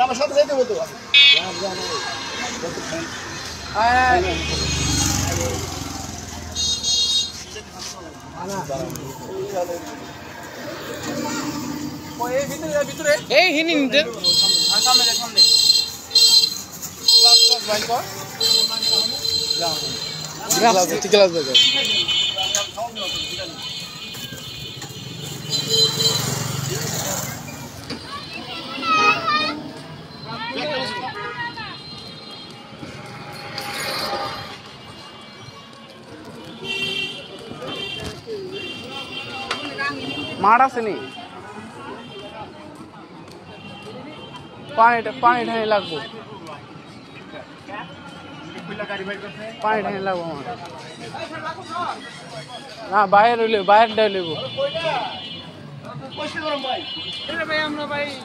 আমার সাথে যাইতে বলতো এই হিনি নিতে মাঠ আছে নি পানি ঠানি লাগবো পানি ঠানি লাগবো আমার না বাইরে রইলে বাইরেটা লইব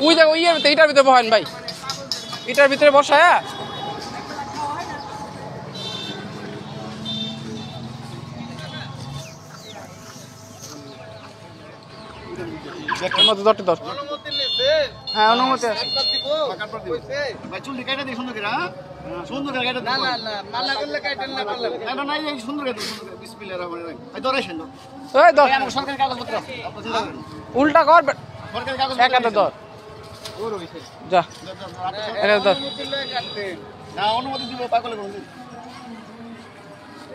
ওই দেখো ইয়ের ভিতরে এটার ভিতরে বহেন ভাই এটার ভিতরে বসায়া হ্যাঁ অনুমতি আছে উল্টা কর এক হাতে ধর যা এক হাতে ধর অনুমতি দিব পাগল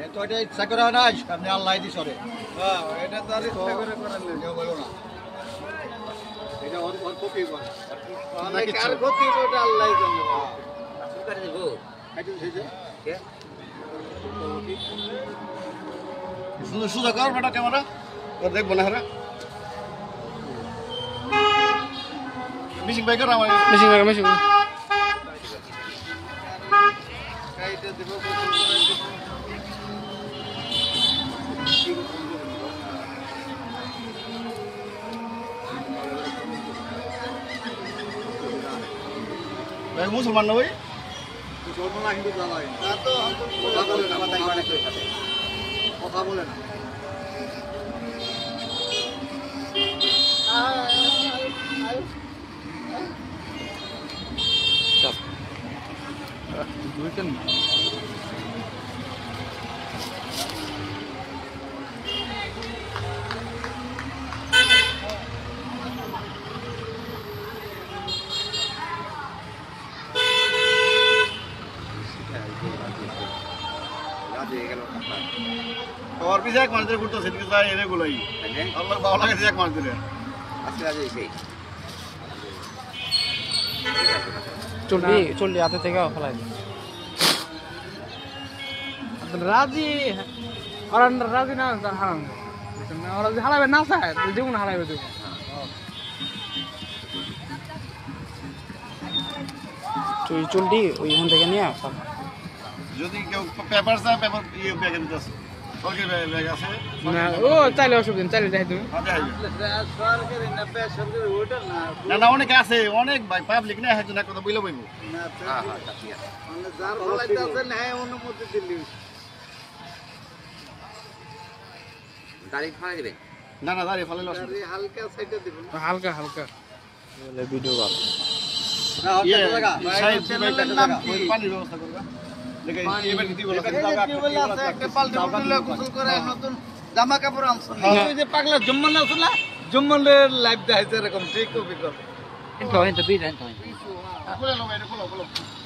তো এটা ইচ্ছা করে না আপনি আল্লাহ দিস রে এটা তো আর ইচ্ছা করে করেন না কেউ বলো না এটা ওর কপি বল নাকি কার কপি ওটা আল্লাহই জানে সুকার দেব কাটি দিছে কে সুন্দর সুন্দর কর বেটা ক্যামেরা ওর দেখব না হরা মিশিং বাইকার আমার মিশিং কাইটা দেব মুসলমান না ভাই মুসলমান না হিন্দু জামাই না তো কথা বলে না কথা বলে না और भी जाक मार दे गुट तो सिद्ध के साथ ये गुलाई अल्लाह बावला के जाक मार दे আসলে আজ এই চললি হাতে থেকে ফেলাই রাজি আর রাজি না হারাম রাজি হারাবে না চায় যেমন হারাবে তুই তুই চললি ওইখান থেকে নিয়ে যদি কেউ পেপার চায় পেপার ইয়ে ব্যাগে দিতে আছে সরকারি ব্যাগ আছে না ও চাইলে অসুবিধা চাইলে যাই তুমি সরকারি না বেসরকারি ওটা না না অনেক আছে অনেক ভাই পাবলিক না একজন এক কথা বইলে বইব না হ্যাঁ হ্যাঁ ঠিক আছে মানে যার ফলাইতে আছে না অনুমতি দিলি গাড়ি ফালাই দিবে না না দাঁড়িয়ে ফলাইলে গাড়ি হালকা সাইডে দিবেন হালকা হালকা বলে ভিডিও কর না হচ্ছে জায়গা সাইড চ্যানেলের নাম কি পানির ব্যবস্থা করবা দেখে এবার কি বলা আছে একটা পাল্টে উঠলে গোসল করে নতুন জামা কাপড় আনছেন ওই যে পাগলা জম্মান আছে না জম্মানের লাইভ দেখাইছে এরকম ঠিক কপি করে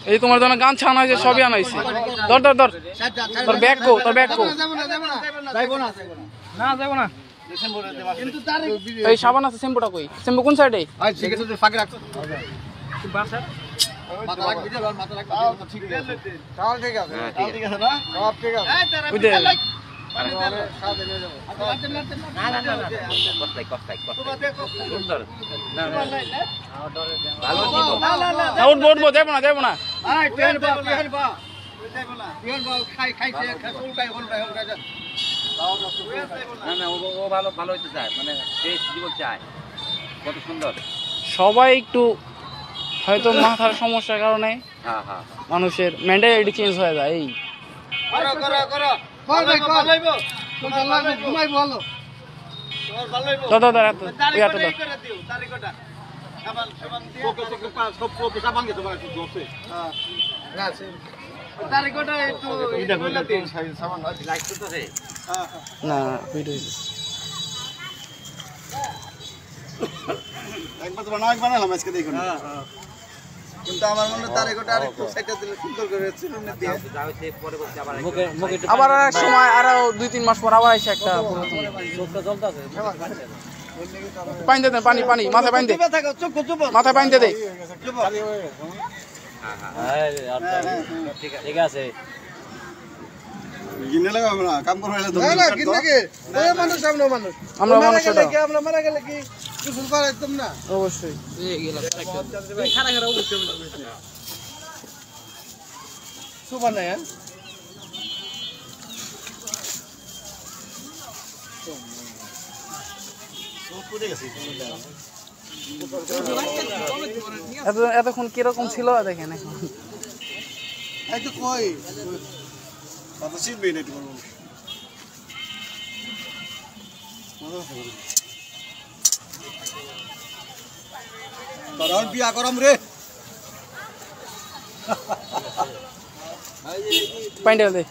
এই তোমার জন্য গান ছানা হয়েছে সবই আনা হয়েছে ধর ধর ধর তোর ব্যাগ কো তোর ব্যাগ কো না যাবো না এই সাবান আছে শ্যাম্পুটা কই শ্যাম্পু কোন সাইডে ঠিক আছে ফাঁকে রাখো মাথা রাখ ভিডিও মাথা রাখ ঠিক আছে তাহলে ঠিক আছে ঠিক আছে না সব ঠিক আছে বুঝে না না না কষ্টাই সুন্দর না ভালো দিব না উঠবো যাবো না যাবো না আয় টেন বা খাইছে উল্টাই না না ও ভালো ভালো হইতে চায় মানে টেস্ট জীবন চায় কত সুন্দর সবাই একটু হয়তো মাথার সমস্যার কারণে হ্যাঁ হ্যাঁ মানুষের মেন্টালিটি চেঞ্জ হয়ে যায় এই করো ভালো হইবো ঘুমাই ভালো তোমার ভালো হইবো তো ইয়াটা তারিখটা করে দিও তারিখটা সাবান সাবান দিয়ে তোকে সব তোকে সাবান দিয়ে তোমার একটু দোসে হ্যাঁ না তারিখটা একটু এটা বলে দিন সাবান লাইক তো রে হ্যাঁ না ভিডিও একবার তো বানালাম আজকে দেখুন হ্যাঁ হ্যাঁ কিন্তু আমার মনে তারিখটা আরেকটু সাইডটা দিলে সুন্দর করে চিরুনে দিয়ে আবার এক সময় আরো 2-3 মাস পর আবার এসে একটা পানি দে পানি পানি মাথায় পানি দে মাথায় পানি দে ঠিক আছে গিনে লাগাবো না কাম করবে না গিনে কে ওই মানুষ আমরা মানুষ আমরা মানুষ কি আমরা মারা গেলে কি কিছু করা একদম না অবশ্যই এই গেলাম খানা খারা অবশ্যই সুপার না হ্যাঁ এতক্ষণ কিরকম ছিল দেখেন এখন এই তো কই কথা শিখবে না একটু কারণ বিয়া করম রে পানি দে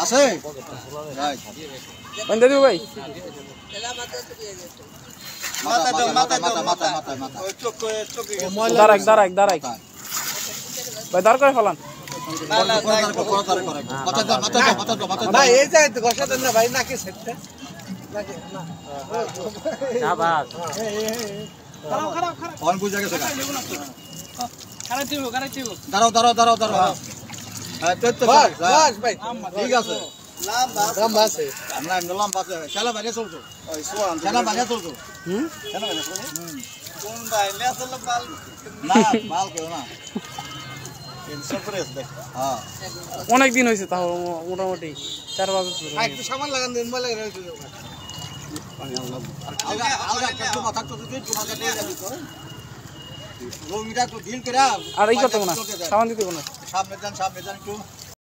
আছে পানি দে দিও ভাই মাথা দাও মাথা দাও মাথা মাথা মাথা ওই চোখ দাঁড়াক ভাই দাঁড় করে ফেলান ভাই এই যায় তো গসা দেন না ভাই নাকি সেটটা শাবাশ খারাপ ফোন বুঝা গেছে খারাপ দাঁড়াও হ্যাঁ তো বাস ভাই ঠিক আছে লম্বা আছে আমরা লম্বা আছে চলা বাইরে চলছো ওই সোয়ান চলা বাইরে চলছো চলা বাইরে চলছো কোন ভাই লেসল বাল না বাল কেউ না হ্যাঁ অনেক দিন হয়েছে তাও মোটামুটি 4 বছর একটু সামান লাগান দিন মই লাগাই রইছো আলগা কত মাথা তো তুই তোমাকে দিয়ে যাবি তো রোমিটা তো ডিল করা আর এই করতে না সামান দিতে না সামনে যান একটু